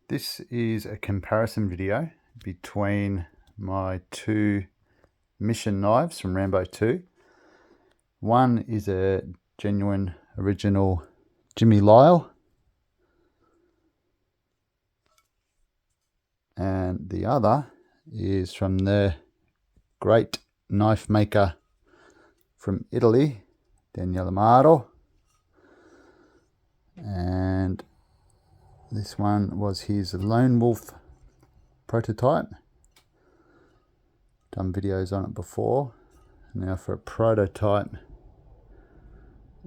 This is a comparison video between my two mission knives from Rambo 2. One is a genuine original Jimmy Lyle, and the other is from the great knife maker from Italy, Daniele and Mauro. And this one was his Lone Wolf prototype. Done videos on it before. Now for a prototype,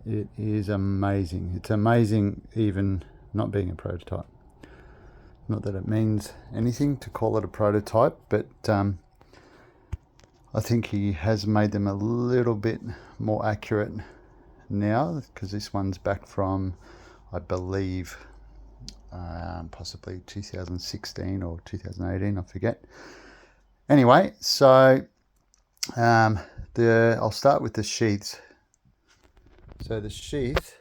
it is amazing. It's amazing even not being a prototype. Not that it means anything to call it a prototype, but I think he has made them a little bit more accurate now, because this one's back from, I believe, possibly 2016 or 2018, I forget. Anyway, so I'll start with the sheaths. So the sheath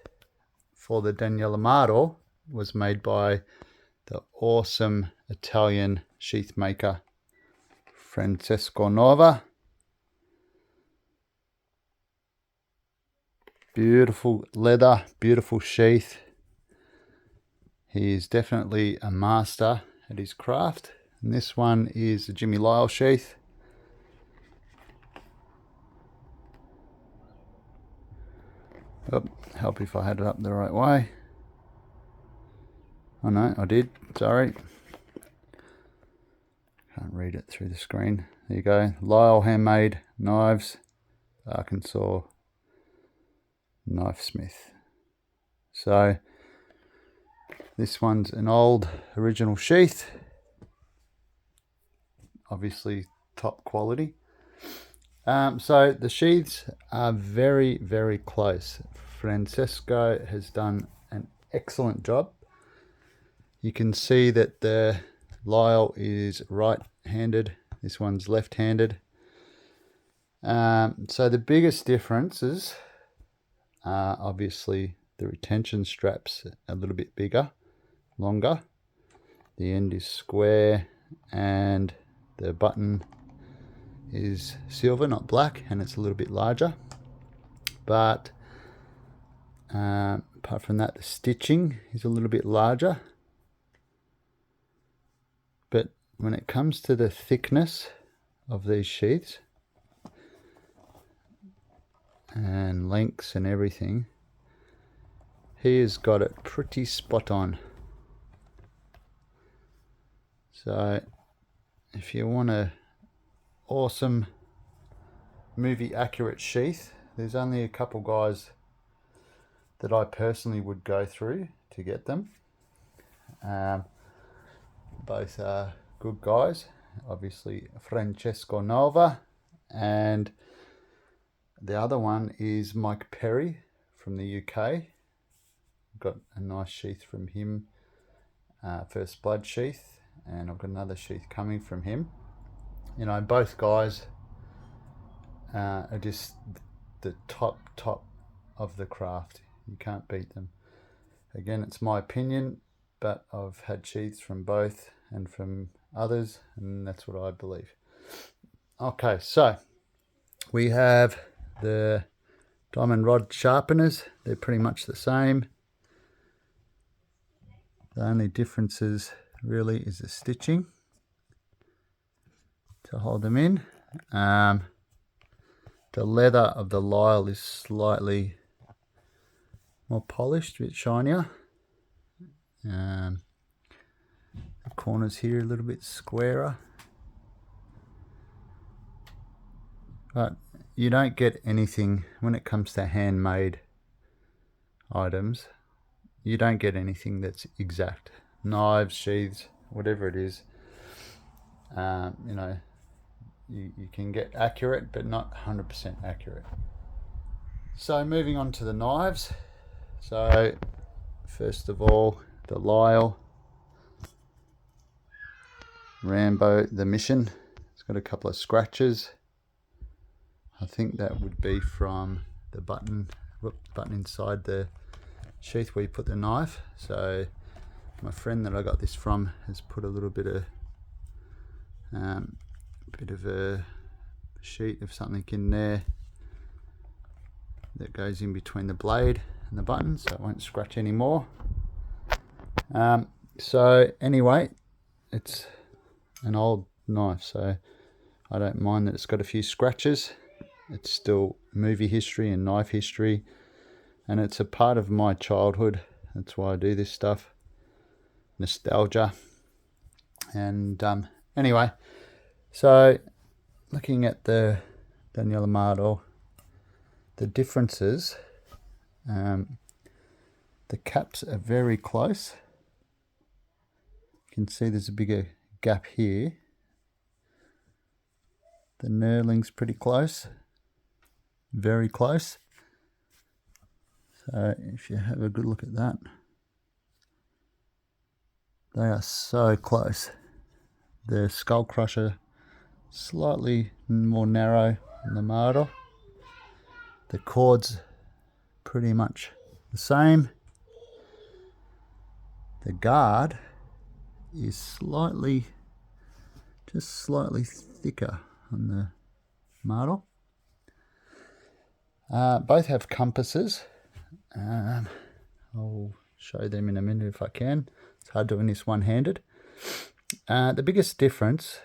for the Daniele and Mauro was made by the awesome Italian sheath maker Francesco Nova. Beautiful leather, beautiful sheath. He is definitely a master at his craft. And this one is the Jimmy Lyle sheath. Oh, help if I had it up the right way. Oh no, I did, sorry. Can't read it through the screen. There you go, Lyle Handmade Knives, Arkansas Knifesmith. So this one's an old original sheath, obviously top quality. So the sheaths are very, very close. Francesco has done an excellent job. You can see that the Lyle is right-handed, this one's left-handed. So the biggest differences are obviously the retention straps a little bit bigger, longer. The end is square and the button is silver, not black, and it's a little bit larger. But apart from that, the stitching is a little bit larger. But when it comes to the thickness of these sheaths and lengths and everything, he has got it pretty spot on. So if you want a awesome movie accurate sheath, there's only a couple guys that I personally would go through to get them. Both are good guys, obviously Francesco Nova, and the other one is Mike Perry from the UK. Got a nice sheath from him, First Blood sheath, and I've got another sheath coming from him. You know, both guys are just the top of the craft. You can't beat them. Again, it's my opinion, but I've had sheaths from both and from others, and that's what I believe. Okay, so we have the diamond rod sharpeners. They're pretty much the same. The only differences really is the stitching to hold them in. The leather of the Lyle is slightly more polished, a bit shinier. The corners here a little bit squarer. But you don't get anything, when it comes to handmade items, you don't get anything that's exact. Knives, sheaths, whatever it is, you know, you can get accurate, but not 100% accurate. So moving on to the knives. So first of all, the Lyle Rambo, the Mission. It's got a couple of scratches. I think that would be from the button inside the sheath where you put the knife. So my friend that I got this from has put a little bit of a sheet of something in there that goes in between the blade and the button, so it won't scratch anymore. So anyway, it's an old knife, so I don't mind that it's got a few scratches. It's still movie history and knife history, and it's a part of my childhood. That's why I do this stuff. Nostalgia. And anyway, so looking at the Daniele and Mauro, the differences, the caps are very close. You can see there's a bigger gap here. The knurling's pretty close, very close. So if you have a good look at that, they are so close. The skull crusher slightly more narrow than the Mauro. The cord's pretty much the same. The guard is just slightly thicker on the Mauro. Both have compasses. I'll show them in a minute if I can. It's hard doing this one-handed. The biggest difference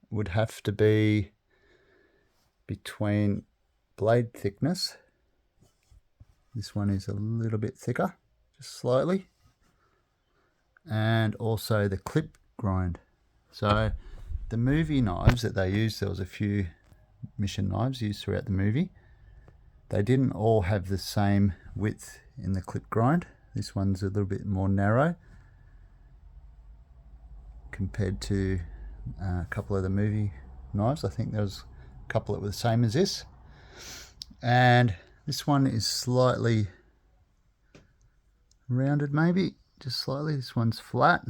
would have to be between blade thickness. This one is a little bit thicker, just slightly. And also the clip grind. So the movie knives that they used, there was a few mission knives used throughout the movie. They didn't all have the same width in the clip grind. This one's a little bit more narrow compared to a couple of the movie knives. I think there was a couple that were the same as this. And this one is slightly rounded, maybe, just slightly. This one's flat.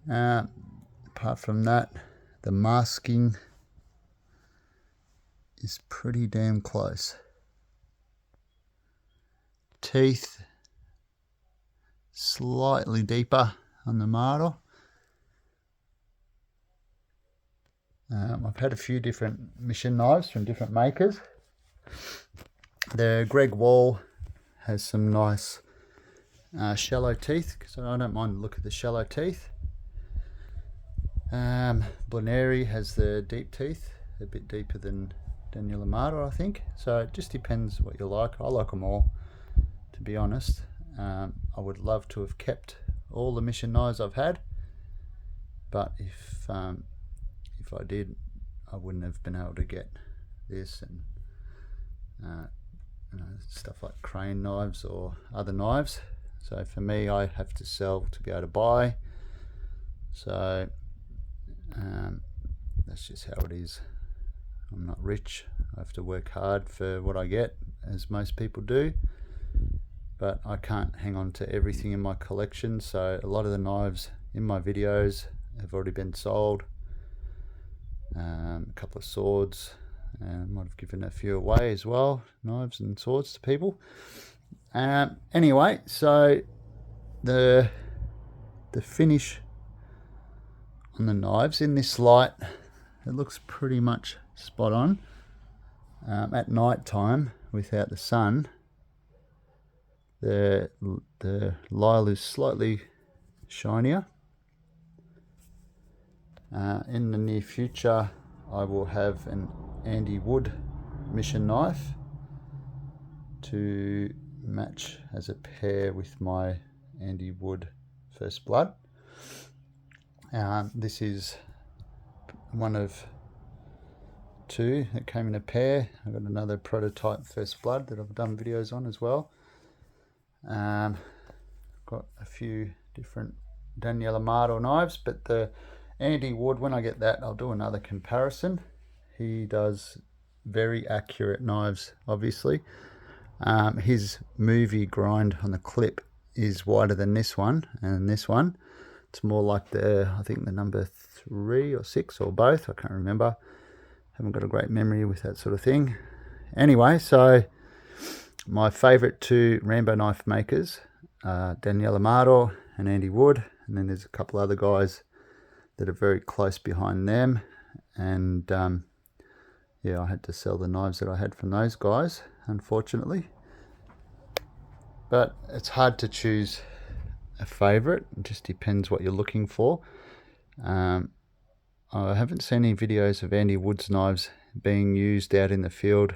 Apart from that, the masking is pretty damn close. Teeth slightly deeper on the Mauro. I've had a few different mission knives from different makers. The Greg Wall has some nice shallow teeth, so I don't mind the look of the shallow teeth. Blaneri has the deep teeth, a bit deeper than Daniele and Mauro, I think. So it just depends what you like. I like them all, to be honest. I would love to have kept all the mission knives I've had, but if I did, I wouldn't have been able to get this and stuff like crane knives or other knives. So for me, I have to sell to be able to buy. So that's just how it is. I'm not rich. I have to work hard for what I get, as most people do. But I can't hang on to everything in my collection. So a lot of the knives in my videos have already been sold. A couple of swords. Might have given a few away as well, knives and swords to people. Anyway, so the finish on the knives in this light, it looks pretty much spot on. At night time, without the sun, the Lile is slightly shinier. In the near future, I will have an Andy Wood mission knife to match as a pair with my Andy Wood First Blood. This is one of two that came in a pair. I've got another prototype First Blood that I've done videos on as well. Got a few different Daniele and Mauro knives, but the Andy Wood, when I get that, I'll do another comparison. He does very accurate knives, obviously. His movie grind on the clip is wider than this one, and this one, it's more like I think the number 3 or 6 or both, I can't remember. Haven't got a great memory with that sort of thing. Anyway, so my favorite two Rambo knife makers Daniele and Mauro and Andy Wood, and then there's a couple other guys that are very close behind them. And yeah, I had to sell the knives that I had from those guys, unfortunately. But it's hard to choose a favourite. It just depends what you're looking for. I haven't seen any videos of Andy Wood's knives being used out in the field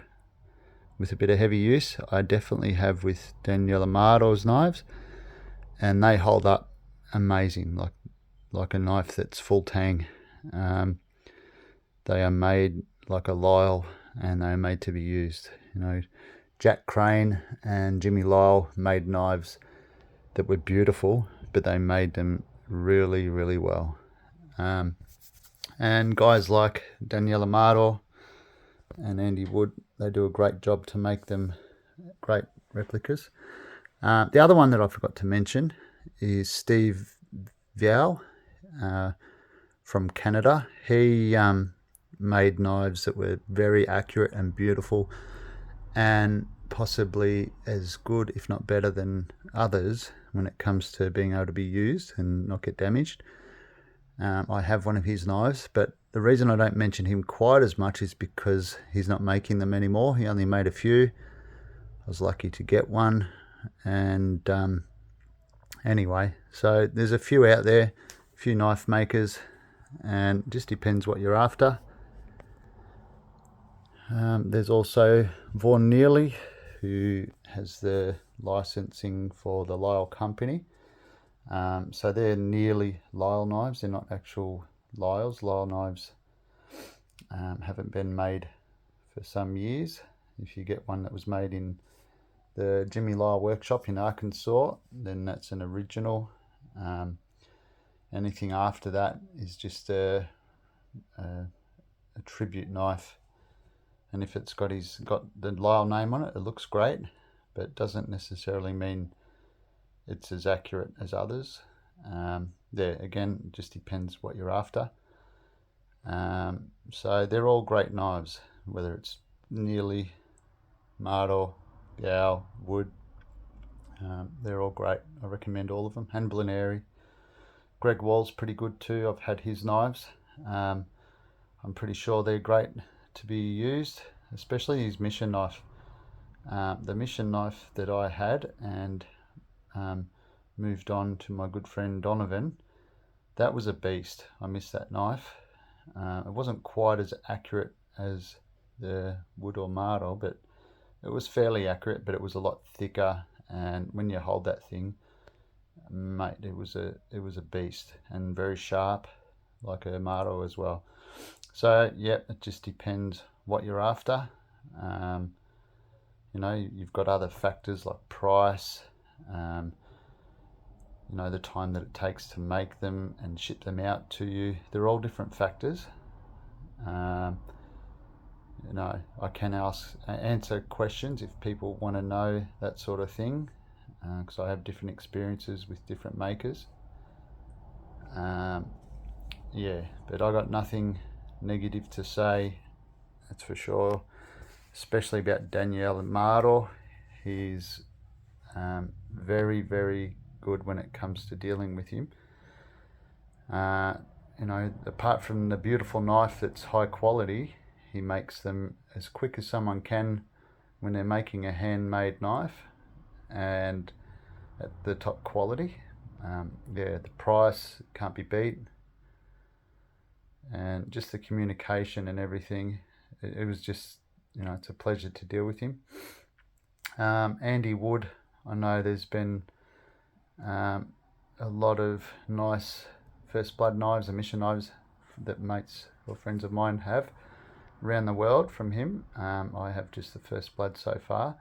with a bit of heavy use. I definitely have with Daniele and Mauro's knives, and they hold up amazing, like a knife that's full tang. They are made like a Lyle, and they are made to be used. You know, Jack Crane and Jimmy Lyle made knives that were beautiful, but they made them really, really well. And guys like Daniele and Mauro and Andy Wood, they do a great job to make them great replicas. The other one that I forgot to mention is Steve Vial from Canada. He made knives that were very accurate and beautiful, and possibly as good, if not better, than others when it comes to being able to be used and not get damaged. I have one of his knives, but the reason I don't mention him quite as much is because he's not making them anymore. He only made a few. I was lucky to get one, and anyway, so there's a few out there, a few knife makers, and it just depends what you're after. There's also Vaughan Neely, who has the licensing for the Lyle company. So they're nearly Lyle knives. They're not actual Lyles. Lyle knives haven't been made for some years. If you get one that was made in the Jimmy Lyle workshop in Arkansas, then that's an original. Anything after that is just a tribute knife. And if it's got the Lyle name on it, it looks great, but it doesn't necessarily mean it's as accurate as others. Again, it just depends what you're after. So they're all great knives, whether it's Neely, Mauro, Biao, Wood. They're all great. I recommend all of them. And Blineri. Greg Wall's pretty good too. I've had his knives. I'm pretty sure they're great to be used, especially his mission knife. The mission knife that I had and moved on to my good friend Donovan, that was a beast. I missed that knife. It wasn't quite as accurate as the Wood or Mauro, but it was fairly accurate, but it was a lot thicker, and when you hold that thing, mate, it was a beast, and very sharp, like a Mauro as well. So yeah, it just depends what you're after. You know, you've got other factors like price, you know, the time that it takes to make them and ship them out to you. They're all different factors. You know, I can answer questions if people want to know that sort of thing, because I have different experiences with different makers. Yeah, but I got nothing negative to say, that's for sure, especially about Daniele and Mauro. He's very, very good when it comes to dealing with him. You know, apart from the beautiful knife that's high quality, he makes them as quick as someone can when they're making a handmade knife, and at the top quality. Yeah, the price can't be beat, and just the communication and everything. It was just, you know, it's a pleasure to deal with him. Andy Wood, I know there's been a lot of nice First Blood knives and mission knives that mates or friends of mine have around the world from him. I have just the First Blood so far.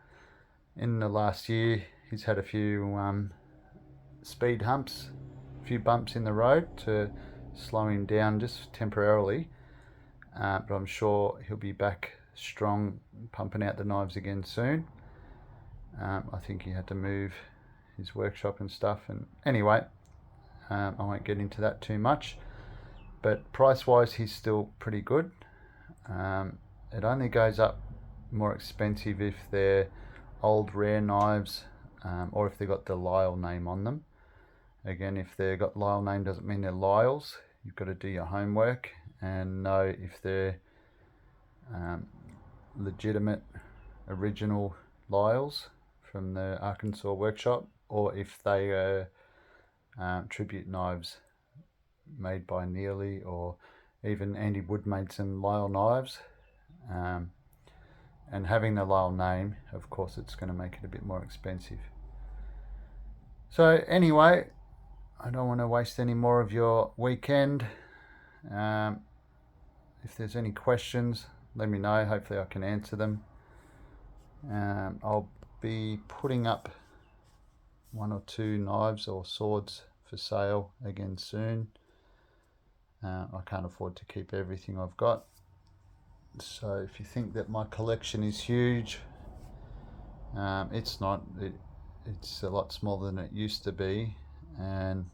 In the last year, he's had a few speed humps, a few bumps in the road to slow him down just temporarily. But I'm sure he'll be back strong, pumping out the knives again soon. I think he had to move his workshop and stuff. And anyway, I won't get into that too much. But price-wise, he's still pretty good. It only goes up more expensive if they're old rare knives, or if they've got the Lyle name on them. Again, if they've got Lyle name doesn't mean they're Lyles. You've got to do your homework and know if they're legitimate original Lyles from the Arkansas workshop, or if they are tribute knives made by Neely, or even Andy Wood made some Lyle knives. And having the Lyle name, of course, it's going to make it a bit more expensive. So anyway, I don't want to waste any more of your weekend. If there's any questions, let me know. Hopefully I can answer them. I'll be putting up 1 or 2 knives or swords for sale again soon. I can't afford to keep everything I've got. So if you think that my collection is huge, it's not. It's a lot smaller than it used to be, and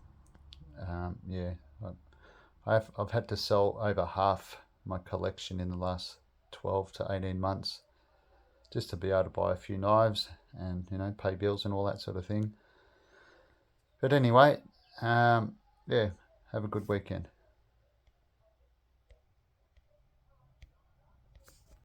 yeah, I've had to sell over half my collection in the last 12 to 18 months just to be able to buy a few knives and, you know, pay bills and all that sort of thing. But anyway, yeah, have a good weekend.